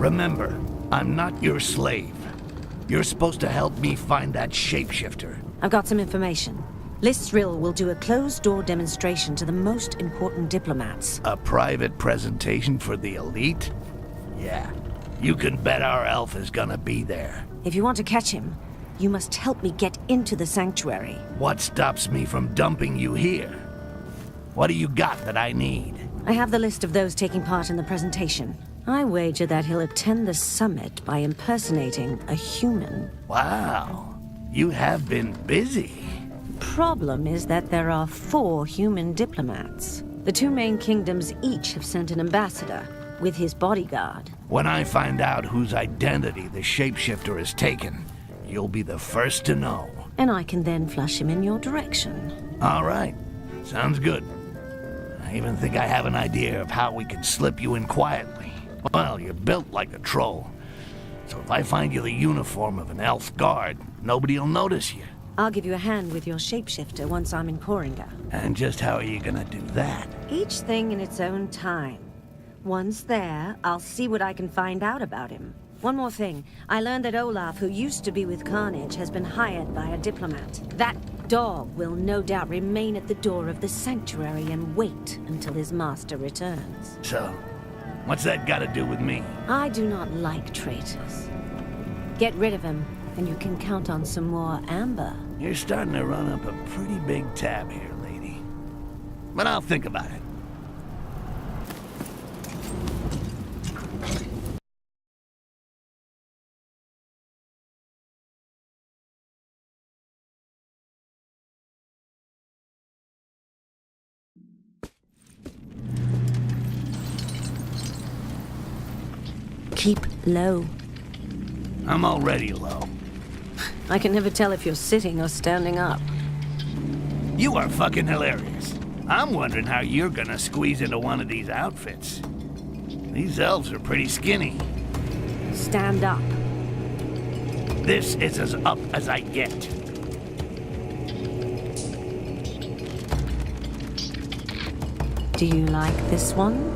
Remember, I'm not your slave. You're supposed to help me find that shapeshifter. I've got some information. Listril will do a closed-door demonstration to the most important diplomats. A private presentation for the elite? Yeah, you can bet our elf is gonna be there. If you want to catch him, you must help me get into the sanctuary. What stops me from dumping you here? What do you got that I need? I have the list of those taking part in the presentation. I wager that he'll attend the summit by impersonating a human. Wow, you have been busy. Problem is that there are 4 human diplomats. The 2 main kingdoms each have sent an ambassador with his bodyguard. When I find out whose identity the shapeshifter has taken, you'll be the first to know. And I can then flush him in your direction. All right, sounds good. I even think I have an idea of how we can slip you in quietly. Well, you're built like a troll. So if I find you the uniform of an elf guard, nobody'll notice you. I'll give you a hand with your shapeshifter once I'm in Koringa. And just how are you gonna do that? Each thing in its own time. Once there, I'll see what I can find out about him. One more thing. I learned that Olaf, who used to be with Carnage, has been hired by a diplomat. That dog will no doubt remain at the door of the sanctuary and wait until his master returns. So, what's that got to do with me? I do not like traitors. Get rid of him, and you can count on some more amber. You're starting to run up a pretty big tab here, lady. But I'll think about it. Keep low. I'm already low. I can never tell if you're sitting or standing up. You are fucking hilarious. I'm wondering how you're gonna squeeze into one of these outfits. These elves are pretty skinny. Stand up. This is as up as I get. Do you like this one?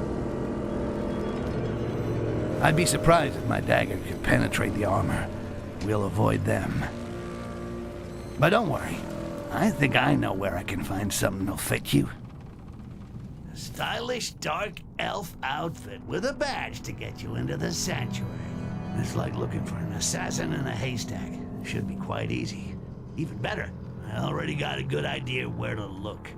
I'd be surprised if my dagger could penetrate the armor. We'll avoid them. But don't worry. I think I know where I can find something that'll fit you. A stylish dark elf outfit with a badge to get you into the sanctuary. It's like looking for an assassin in a haystack. Should be quite easy. Even better, I already got a good idea where to look.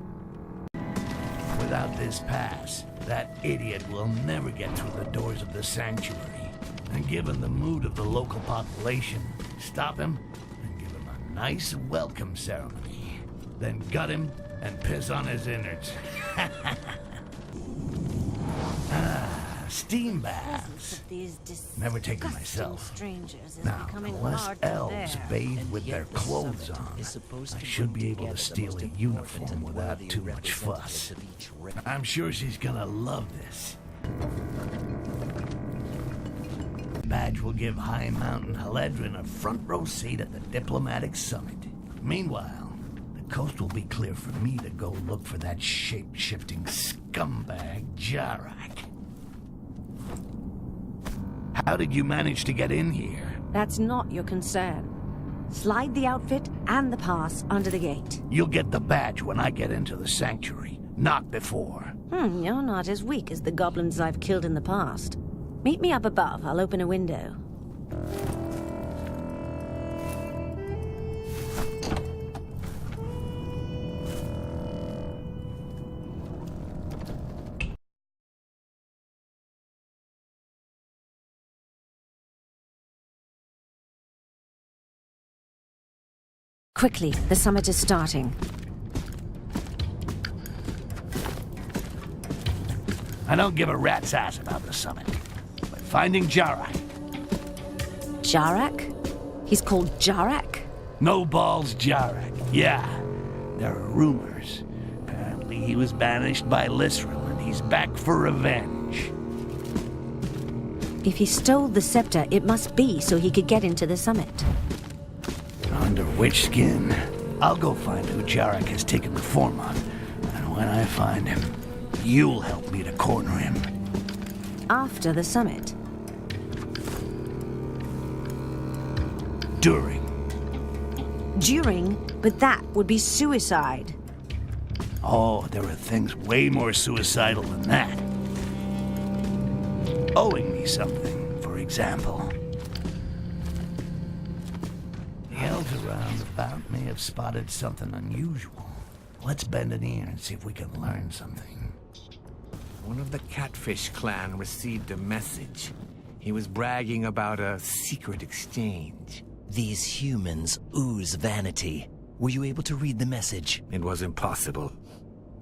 Without this pass, that idiot will never get through the doors of the sanctuary. And given the mood of the local population, stop him and give him a nice welcome ceremony. Then gut him and piss on his innards. Steam baths. Never taken myself. Now, unless elves bathe with their clothes on, I should be able to steal a uniform without too much fuss. I'm sure she's gonna love this. The badge will give High Mountain Haledrin a front row seat at the diplomatic summit. Meanwhile, the coast will be clear for me to go look for that shape-shifting scumbag Jarak. How did you manage to get in here? That's not your concern. Slide the outfit and the pass under the gate. You'll get the badge when I get into the sanctuary, not before. You're not as weak as the goblins I've killed in the past. Meet me up above. I'll open a window. Quickly, the summit is starting. I don't give a rat's ass about the summit, but finding Jarak. Jarak? He's called Jarak? No balls Jarak. Yeah, there are rumors. Apparently he was banished by Listril and he's back for revenge. If he stole the scepter, it must be so he could get into the summit. Under which skin? I'll go find who Jarak has taken the form of, and when I find him, you'll help me to corner him. After the summit. during. During? But that would be suicide. Oh, there are things way more suicidal than that. Owing me something, for example. The elves around about may have spotted something unusual. Let's bend an ear and see if we can learn something. One of the Catfish clan received a message. He was bragging about a secret exchange. These humans ooze vanity. Were you able to read the message? It was impossible.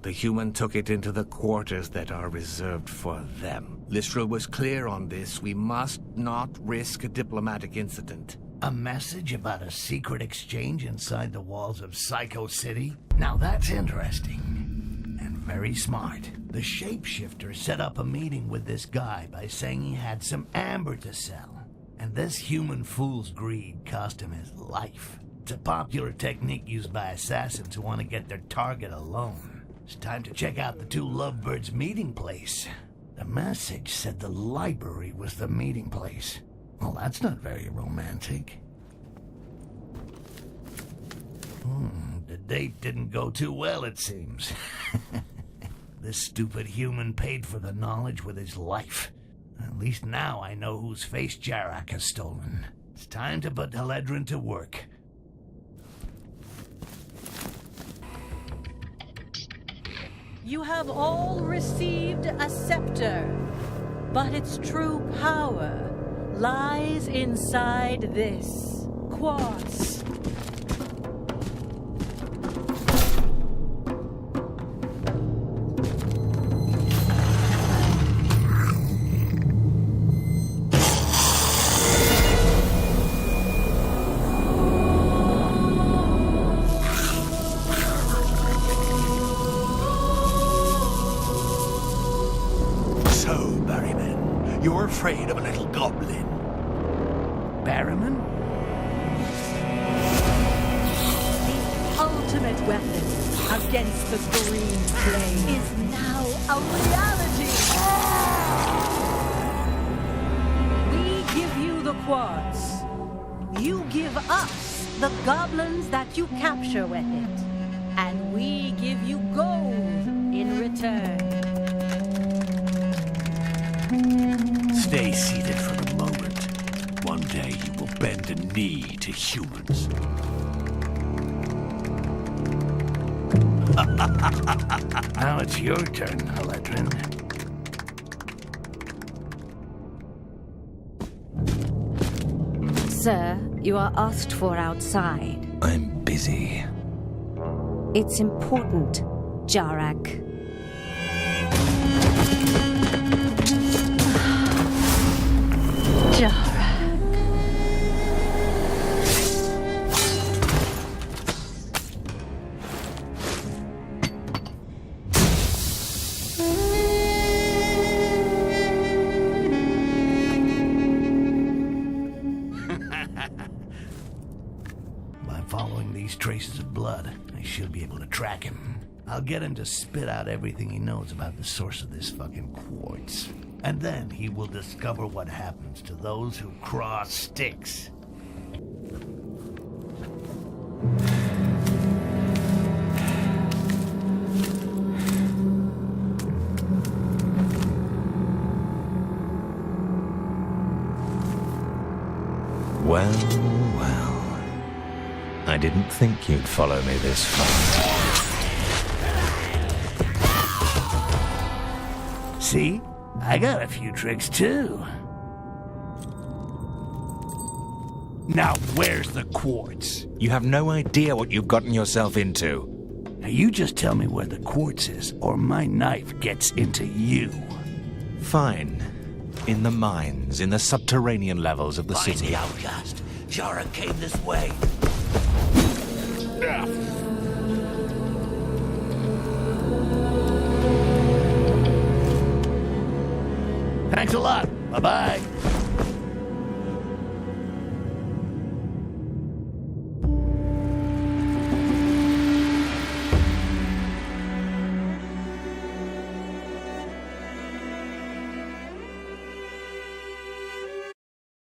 The human took it into the quarters that are reserved for them. Listral was clear on this. We must not risk a diplomatic incident. A message about a secret exchange inside the walls of Psycho City? Now that's interesting. And very smart. The shapeshifter set up a meeting with this guy by saying he had some amber to sell. And this human fool's greed cost him his life. It's a popular technique used by assassins who want to get their target alone. It's time to check out the two lovebirds' meeting place. The message said the library was the meeting place. Well, that's not very romantic. The date didn't go too well, it seems. This stupid human paid for the knowledge with his life. At least now I know whose face Jarak has stolen. It's time to put Haledrin to work. You have all received a scepter, but its true power lies inside this quartz. You're afraid of a little goblin. Barrowman? The ultimate weapon against the green flame is now a reality. We give you the quartz. You give us the goblins that you capture with it. And we give you gold in return. Stay seated for a moment. One day you will bend a knee to humans. Now it's your turn, Haledrin. Sir, you are asked for outside. I'm busy. It's important, Jarak. By following these traces of blood, I should be able to track him. I'll get him to spit out everything he knows about the source of this fucking quartz. And then he will discover what happens to those who cross Styx. Well, well. I didn't think you'd follow me this far. See? I got a few tricks too. Now where's the quartz? You have no idea what you've gotten yourself into. Now you just tell me where the quartz is, or my knife gets into you. Fine. In the mines, in the subterranean levels of the Find city. the outcast. Jarak came this way. Thanks a lot. Bye-bye.